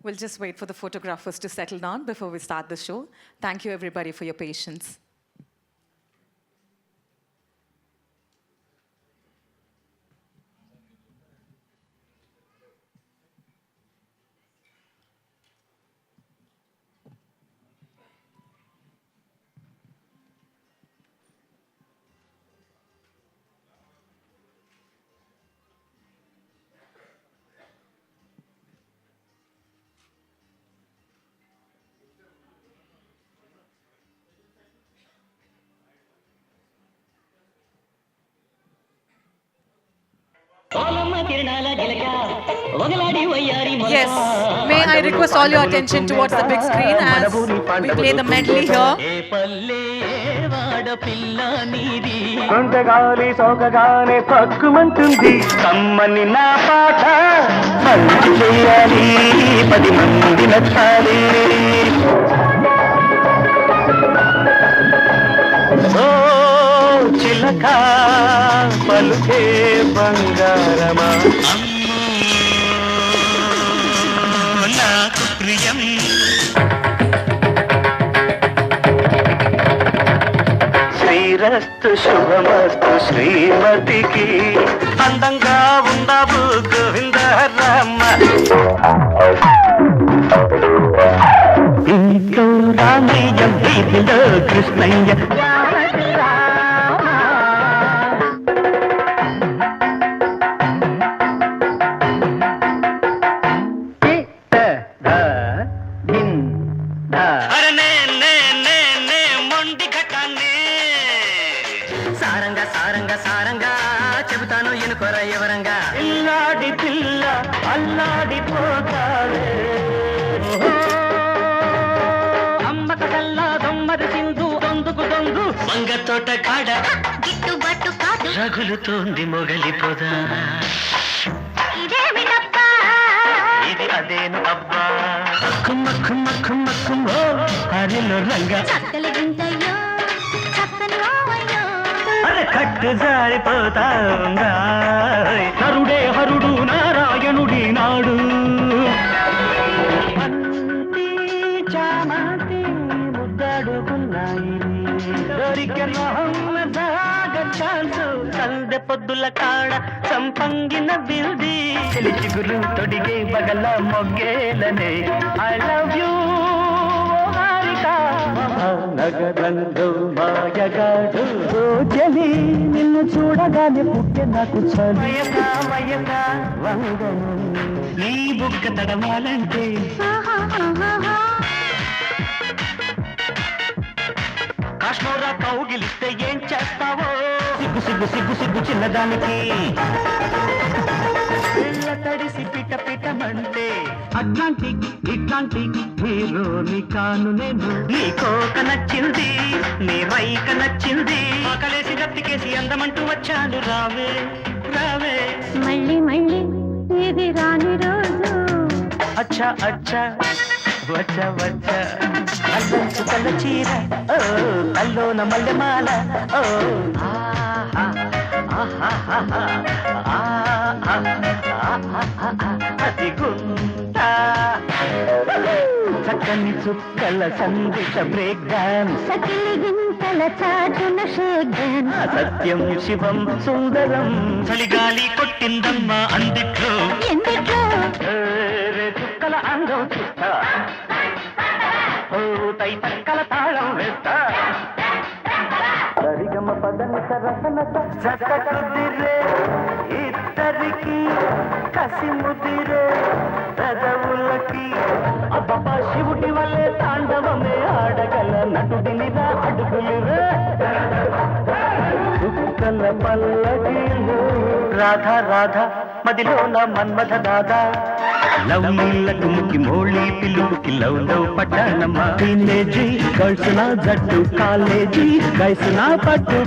We'll just wait for the photographers to settle down before we start the show. Thank you, everybody, for your patience. Yes, may I request all your attention towards the big screen as we play the medley here. కొండగాలి సోకగానే పక్కుమంటుంది కమ్మని నా పాట మంచి చేయాలి 10 మంది నచ్చాలి ఓ చిలక పలుకే బంగారమా నాకు ప్రియం శ్రీరస్తు శుభమస్తు శ్రీమతికి అందంగా ఉండవు గోవిందరామ ఇంట్లో రామయ్య వీధిలో కృష్ణయ్య సారంగా చెబుతాను ఎనుకొర ఎవరంగా ఇల్లాడి పిల్ల అల్లాడిపోతావే అమ్మ కడల్లా దొమ్మరి సింధు దొందుకు దొందు మంగ తోట కాడ గిట్టుబాటు కాదు రగులుతోంది మొగలిపోదా ఇది అదేను అబ్బా కుమ్మ కుమ్మ కుమ్మ కుమ్మ హరిలో రంగా చక్కలిగింతయ్యో చక్కని కట్టు జారిపోతా హరుడే హరుడు నారాయణుడి నాడు చామంతి ముద్దాడుకున్నాయి కల్దె పొద్దుల కాడ సంపంగిన బిల్ది చిగురు తొడిగే బగల మొగ్గేలనే ఐ లవ్ యూ నగరంలో మాయగాడు చెలి నిన్ను చూడగానే పుట్టే నాకు వందను నీ బుక్క తడమాలంటే కాశ్మోరా కౌగిలిస్తే ఏం చేస్తావో సిగ్గు సిగ్గు సిగ్గు సిగ్గు చిన్నదానికి తడిసి పిట పిటమంటే అట్లాంటిక్ ఇట్లాంటిక్ హీరోని కాను నేను నీ కోక నచ్చింది నీ రైక నచ్చింది ఆకలేసి రత్తికేసి అందమంటూ వచ్చాను రావే రావే మళ్ళీ మళ్ళీ ఇది రాని రోజు అచ్చా అచ్చా వచ్చా వచ్చా అల్లంచు కళ్ళ చీర ఓ అల్లోన మల్లెమాల ఓ అది గుంట చక్కని చుక్కల సందేశ బ్రేక్ డాన్స్ సకిలిగింతల చాటున షేక్ డాన్స్ సత్యం శివం సుందరం చలిగాలి కొట్టిందమ్మా అందిట్లో ఎందుట్లో చుక్కల అందం చూస్తా తై తక్కల తాళం వేస్తా సరిగమ పదని సరసన సతకుదిరే ఇద్దరికి కసి ముదిరే పెదవులకి అబ్బా శివుడి వల్లే తాండవమే ఆడగల నటుడినిరా అడుగులిరే చుక్కల పల్లకిలో రాధా రాధా మదిలోన మన్మథ దాదా లవ్ నీళ్ళకు ముక్కి మోళీ పిలుపుకి లవ్ లవ్ పడ్డానమ్మా టీనేజీ గర్ల్స్ నా జట్టు కాలేజీ గైస్ నా పట్టు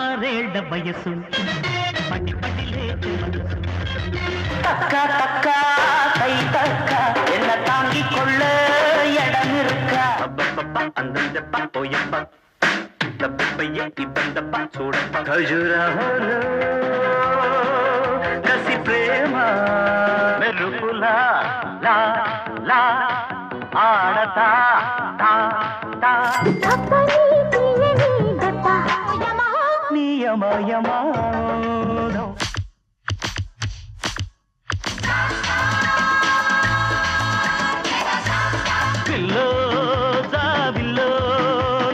6 వయసు పడి పడి లేచే మనసు தக்க தக்க கை தக்க என்ன தாங்கிக் கொள்ள இடம் இருக்கா அப்பப்பா அந்தப்பா போயப்பா தப்பைய ఇబ్బందప్ప చూడప్ప ఖజురహోలో కసి ప్రేమ మెరుపులా లా లా ఆడతా తా తా అప్పని తీయని దత్త నియమయమా పిల్లో జాబిల్లో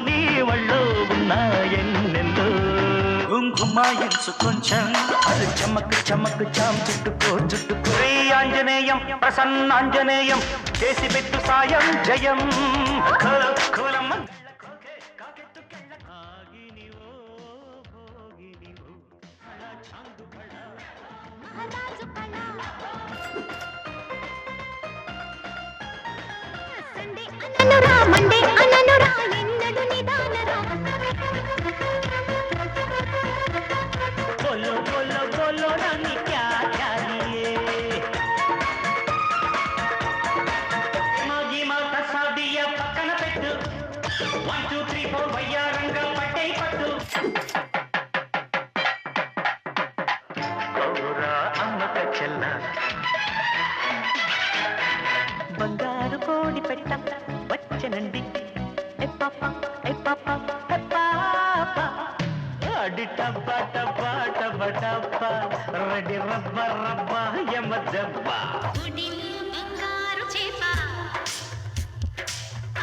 నీ వళ్ళో ఉన్నాయన్నెల్లో కుంకుమాయించు కొంచెం అది చమక్ చమక్ చాం చుట్టుకో చుట్టుకో శ్రీ ఆంజనేయం ప్రసన్నాంజనేయం చేసి పెట్టు సాయం జయం కోలమ్మ అననురా మండే అననురా ఎన్నడు నిదానరా बोलो बोलो बोलो रानी क्या चाहिए मागी माता सादिया पక్కన పెట్టు 1 2 3 4 వయ్యారంగా పట్టే పట్టు కౌరా అమ్మక చెల్ల బంగారు కోడి పెట్ట వచ్చనండి ఏ పాప ఏ పాప ఏ పాప అడి టబ్బా టబ్బా టబ్బా టబ్బా రెడీ రబ్బ రబ్బ యమ దబ్బ గుడిలో బంగారు చేప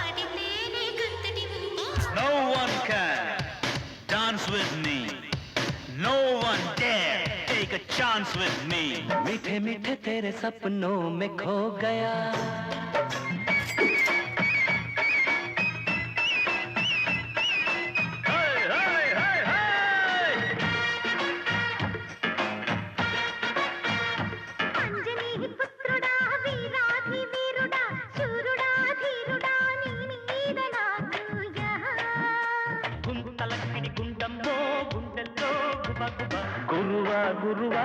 అడితేనే గుంతటి No one can dance with me. No one dare take a chance with me. मीठे मीठे तेरे सपनों में खो गया అంజనీ పుత్రుడా వీరాధి వీరుడా శూరుడా ధీరుడా నీ మీద నాకు గుంతలక్కడి గుండమ్మో గుండెల్లో గుబ గుబ గురువా గురువా